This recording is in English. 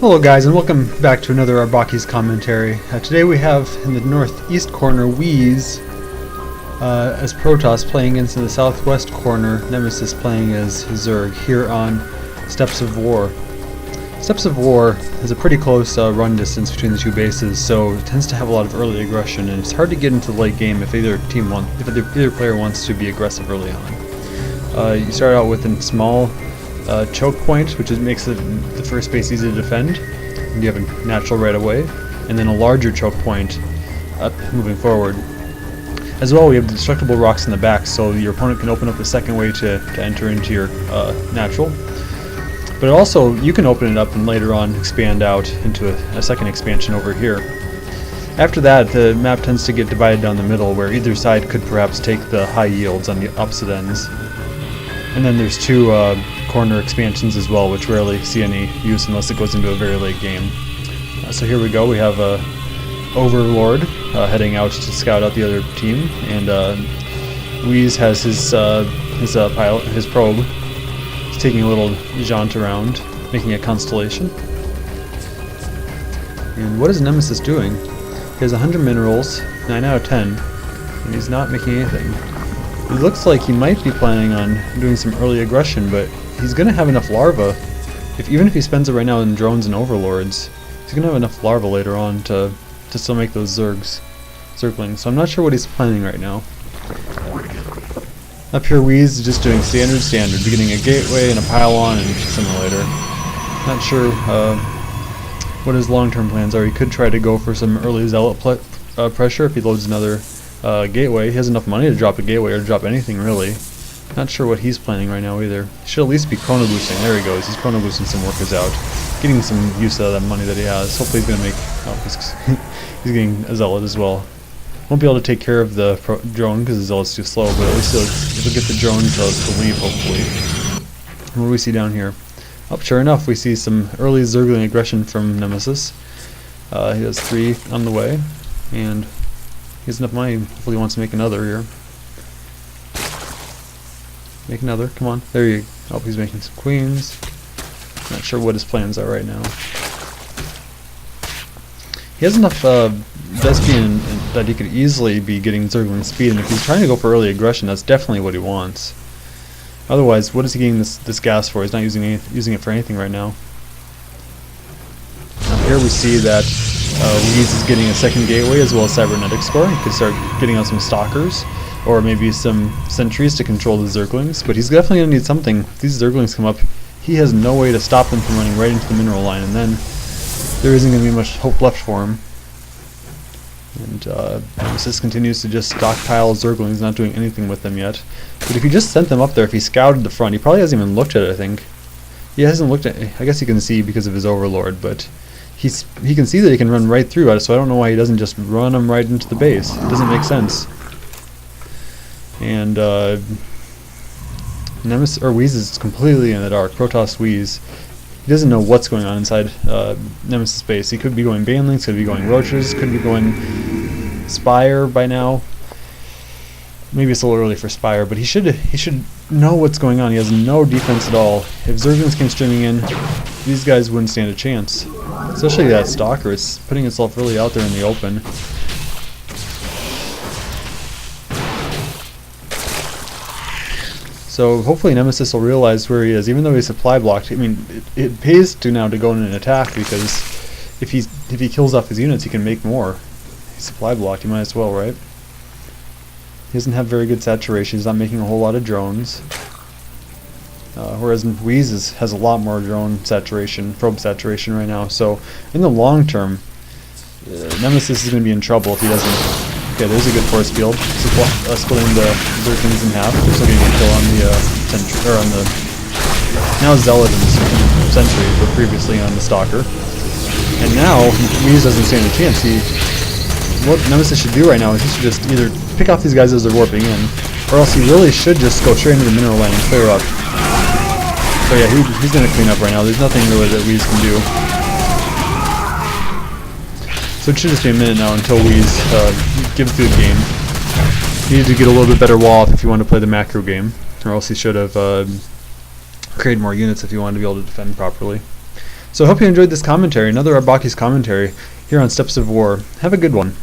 Hello guys, and welcome back to another Arbaki's commentary. Today we have in the northeast corner Wheeze as Protoss playing into the southwest corner, Nemesis playing as Zerg here on Steps of War. Steps of War is a pretty close run distance between the two bases, so it tends to have a lot of early aggression, and it's hard to get into the late game if either player wants to be aggressive early on. You start out with a small choke point, which makes the first base easy to defend, and you have a natural right away, and then a larger choke point moving forward. As well, we have destructible rocks in the back, so your opponent can open up a second way to enter into your natural. But also, you can open it up and later on expand out into a second expansion over here. After that, the map tends to get divided down the middle, where either side could perhaps take the high yields on the opposite ends. And then there's two corner expansions as well, which rarely see any use unless it goes into a very late game. So here we go. We have Overlord heading out to scout out the other team, and Wheeze has his probe. He's taking a little jaunt around, making a constellation. And what is Nemesis doing? He has 100 minerals, 9 out of 10, and he's not making anything. It looks like he might be planning on doing some early aggression, but he's going to have enough larvae. Even if he spends it right now in drones and overlords, he's going to have enough larvae later on to still make those zerglings. So I'm not sure what he's planning right now. Up here, Wheeze is just doing standard, beginning a gateway and a pylon and simulator. Not sure what his long-term plans are. He could try to go for some early zealot pressure if he loads another gateway. He has enough money to drop a gateway or to drop anything really. Not sure what he's planning right now either. He should at least be chrono boosting. There he goes. He's chrono boosting some workers out, getting some use out of that money that he has. Hopefully he's gonna make. Oh, he's getting a zealot as well. Won't be able to take care of the drone because the zealot's too slow, but at least he'll get the drone to leave hopefully. And what do we see down here? Oh, sure enough, we see some early zergling aggression from Nemesis. He has 3 on the way, and he has enough money. Hopefully he wants to make another here. Make another, come on. There you go. Oh, he's making some queens. Not sure what his plans are right now. He has enough Vespian that he could easily be getting zergling speed, and if he's trying to go for early aggression, that's definitely what he wants. Otherwise, what is he getting this gas for? He's not using it for anything right now. Now here we see that Wheeze is getting a second gateway as well as cybernetic score. He could start getting on some stalkers, or maybe some sentries to control the zerglings, but he's definitely going to need something. If these zerglings come up, he has no way to stop them from running right into the mineral line, and then there isn't going to be much hope left for him. And Nemesis continues to just stockpile zerglings, not doing anything with them yet. But if he just sent them up there, if he scouted the front, he probably hasn't even looked at it, I think. He hasn't looked at it. I guess he can see because of his overlord, but he can see that he can run right through it, so I don't know why he doesn't just run them right into the base. It doesn't make sense. And Nemesis or Wheeze is completely in the dark. Protoss Wheeze. He doesn't know what's going on inside Nemesis base. He could be going banelings, could be going roaches, could be going Spire by now. Maybe it's a little early for Spire, but he should know what's going on. He has no defense at all. If zerglings came streaming in, these guys wouldn't stand a chance. Especially that stalker. It's putting itself really out there in the open. So hopefully Nemesis will realize where he is, even though he's supply blocked. I mean, it pays to now to go in and attack, because if he kills off his units, he can make more. He's supply blocked. He might as well, right? He doesn't have very good saturation. He's not making a whole lot of drones. Whereas Wheeze has a lot more drone saturation, probe saturation right now. So in the long term, Nemesis is going to be in trouble if he doesn't. Okay, there's a good force field. Splitting the zerglings in half. We're still getting a kill on the sentry, or on the now zealot and sentry, but previously on the stalker. And now Wheeze doesn't stand a chance. What Nemesis should do right now is he should just either pick off these guys as they're warping in, or else he really should just go straight into the mineral line and clear up. So yeah, he's going to clean up right now. There's nothing really that Wheeze can do. So it should just be a minute now until Wheeze gives through the game. He needed to get a little bit better wall up if you want to play the macro game, or else he should have created more units if you wanted to be able to defend properly. So I hope you enjoyed this commentary, another Arbaki's commentary here on Steps of War. Have a good one.